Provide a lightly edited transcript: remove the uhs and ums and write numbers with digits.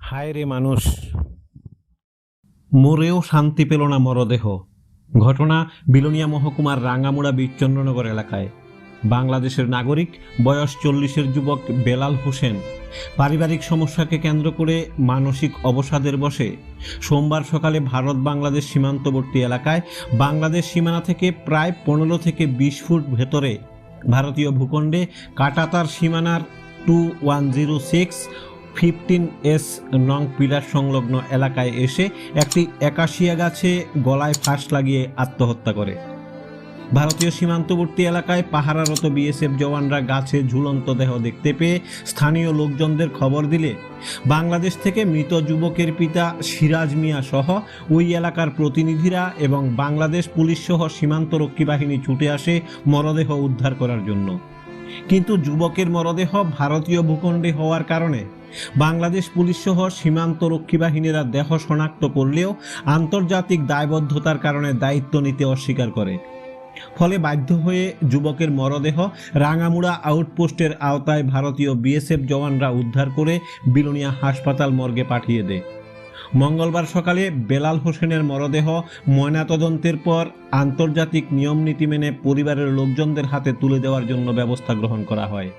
হায় রে মানুষ, মরেও শান্তি পেল না মরদেহ। ঘটনা বিলোনিয়া মহকুমার রাঙ্গামুড়া বীরচন্দ্রনগর এলাকায়। বাংলাদেশের নাগরিক, বয়স 40-এর যুবক বেলাল হোসেন পারিবারিক সমস্যাকে কেন্দ্র করে মানসিক অবসাদের বশে সোমবার সকালে ভারত বাংলাদেশ সীমান্তবর্তী এলাকায় বাংলাদেশ সীমানা থেকে প্রায় 15 থেকে 20 ফুট ভেতরে ভারতীয় ভূখণ্ডে কাটাতার সীমানার 2106-15S নং পিলার সংলগ্ন এলাকায় এসে একটি একাশিয়া গাছে গলায় ফাঁস লাগিয়ে আত্মহত্যা করে। ভারতীয় সীমান্তবর্তী এলাকায় পাহারারত বিএসএফ জওয়ানরা গাছে ঝুলন্ত দেহ দেখতে পেয়ে স্থানীয় লোকজনদের খবর দিলে বাংলাদেশ থেকে মৃত যুবকের পিতা সিরাজ মিয়া সহ ওই এলাকার প্রতিনিধিরা এবং বাংলাদেশ পুলিশ সহ সীমান্তরক্ষী বাহিনী ছুটে আসে মরদেহ উদ্ধার করার জন্য। কিন্তু যুবকের মরদেহ ভারতীয় ভূখণ্ডে হওয়ার কারণে বাংলাদেশ পুলিশ সহ সীমান্তরক্ষী বাহিনীরা দেহ শনাক্ত করলেও আন্তর্জাতিক দায়বদ্ধতার কারণে দায়িত্ব নিতে অস্বীকার করে। ফলে বাধ্য হয়ে যুবকের মরদেহ রাঙ্গামুড়া আউটপোস্টের আওতায় ভারতীয় বিএসএফ জওয়ানরা উদ্ধার করে বিলোনিয়া হাসপাতাল মর্গে পাঠিয়ে দেয়। মঙ্গলবার সকালে বেলাল হোসেনের মরদেহ ময়নাতদন্তের পর আন্তর্জাতিক নিয়ম নীতি মেনে পরিবারের লোকজনদের হাতে তুলে দেওয়ার জন্য ব্যবস্থা গ্রহণ করা হয়।